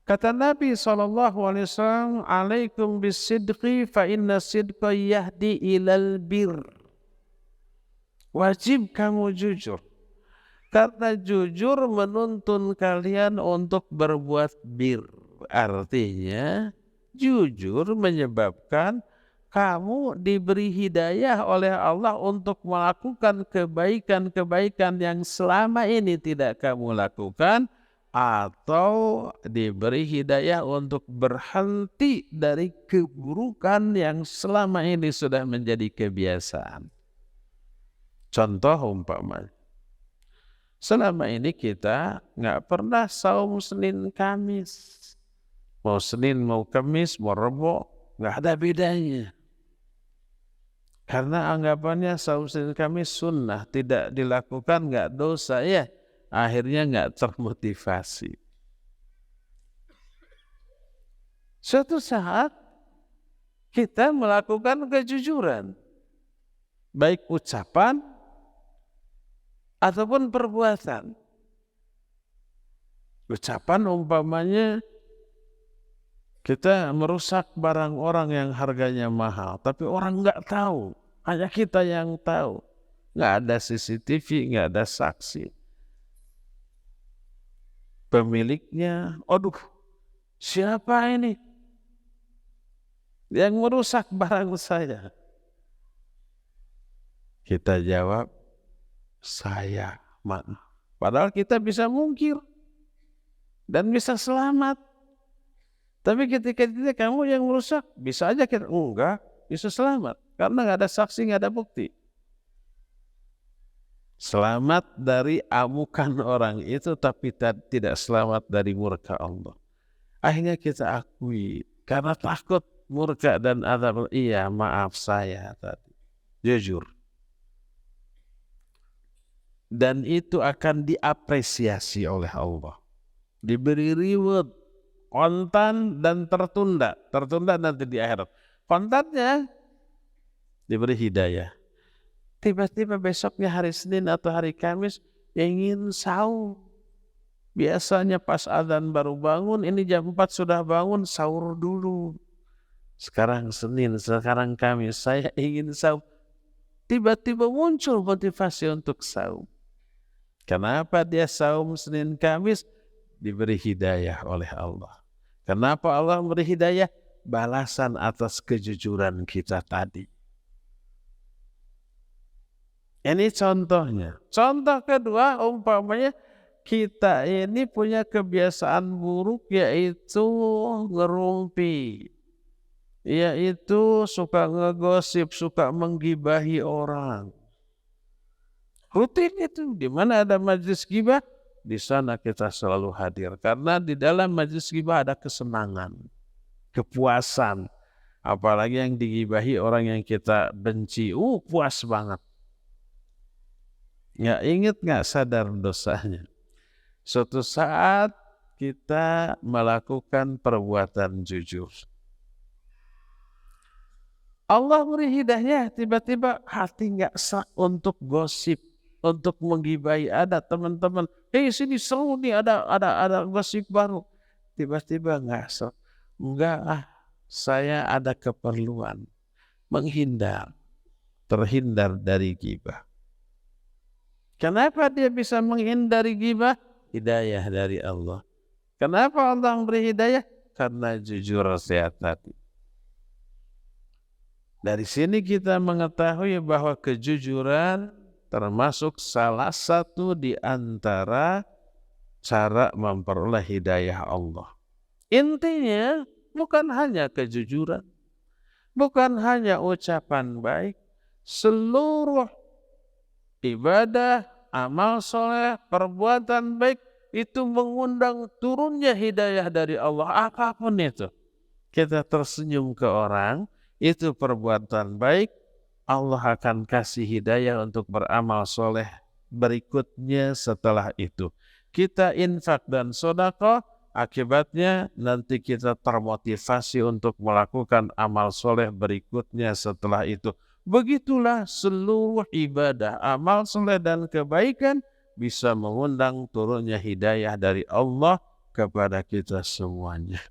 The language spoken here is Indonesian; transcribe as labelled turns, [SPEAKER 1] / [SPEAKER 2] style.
[SPEAKER 1] Kata Nabi SAW, alaikum bisidqi fa inna sidqa yahdi ilal bir. Wajib kamu jujur, karena jujur menuntun kalian untuk berbuat bir. Artinya jujur menyebabkan kamu diberi hidayah oleh Allah untuk melakukan kebaikan-kebaikan yang selama ini tidak kamu lakukan, atau diberi hidayah untuk berhenti dari keburukan yang selama ini sudah menjadi kebiasaan. Contoh umpamanya, selama ini kita nggak pernah saum Senin Kamis. Mau Senin, mau Kamis, mau Rebo, nggak ada bedanya. Karena anggapannya saum Senin Kamis sunnah, tidak dilakukan nggak dosa ya. Akhirnya nggak termotivasi. Suatu saat kita melakukan kejujuran, baik ucapan ataupun perbuatan. Ucapan umpamanya kita merusak barang orang yang harganya mahal, tapi orang nggak tahu, hanya kita yang tahu. Nggak ada CCTV, nggak ada saksi. Pemiliknya, aduh, siapa ini yang merusak barang saya? Kita jawab, saya, maaf. Padahal kita bisa mungkir dan bisa selamat. Tapi ketika itu kamu yang merusak, bisa aja kita enggak, bisa selamat. Karena nggak ada saksi, nggak ada bukti. Selamat dari amukan orang itu, tapi tidak selamat dari murka Allah. Akhirnya kita akui, karena takut murka dan azab, iya maaf saya tadi, jujur. Dan itu akan diapresiasi oleh Allah. Diberi reward, kontan dan tertunda. Tertunda nanti di akhirat. Kontannya diberi hidayah. Tiba-tiba besoknya hari Senin atau hari Kamis ingin saum. Biasanya pas azan baru bangun, ini jam 4 sudah bangun, sahur dulu. Sekarang Senin, sekarang Kamis, saya ingin saum. Tiba-tiba muncul motivasi untuk saum. Kenapa dia saum Senin Kamis? Diberi hidayah oleh Allah. Kenapa Allah memberi hidayah? Balasan atas kejujuran kita tadi. Ini contohnya. Contoh kedua, umpamanya kita ini punya kebiasaan buruk, yaitu ngerumpi, yaitu suka ngegosip, suka menggibahi orang. Rutin itu, di mana ada majelis gibah, di sana kita selalu hadir. Karena di dalam majelis gibah ada kesenangan, kepuasan. Apalagi yang digibahi orang yang kita benci, puas banget. Ya, ingat nggak sadar dosanya? Suatu saat kita melakukan perbuatan jujur. Allah beri hidayah, tiba-tiba hati nggak sak untuk gosip, untuk menggibahi. Ada teman-teman, sini seru nih, ada gosip baru. Tiba-tiba nggak sak, enggak, saya ada keperluan, menghindar, terhindar dari gibah. Kenapa dia bisa menghindari gibah? Hidayah dari Allah. Kenapa Allah memberi hidayah? Karena jujur saya tadi. Dari sini kita mengetahui bahwa kejujuran termasuk salah satu di antara cara memperoleh hidayah Allah. Intinya bukan hanya kejujuran, bukan hanya ucapan baik, seluruh ibadah, amal soleh, perbuatan baik itu mengundang turunnya hidayah dari Allah. Apapun itu, kita tersenyum ke orang, itu perbuatan baik, Allah akan kasih hidayah untuk beramal soleh berikutnya setelah itu. Kita infak dan sedekah, akibatnya nanti kita termotivasi untuk melakukan amal soleh berikutnya setelah itu. Begitulah seluruh ibadah, amal soleh dan kebaikan bisa mengundang turunnya hidayah dari Allah kepada kita semuanya.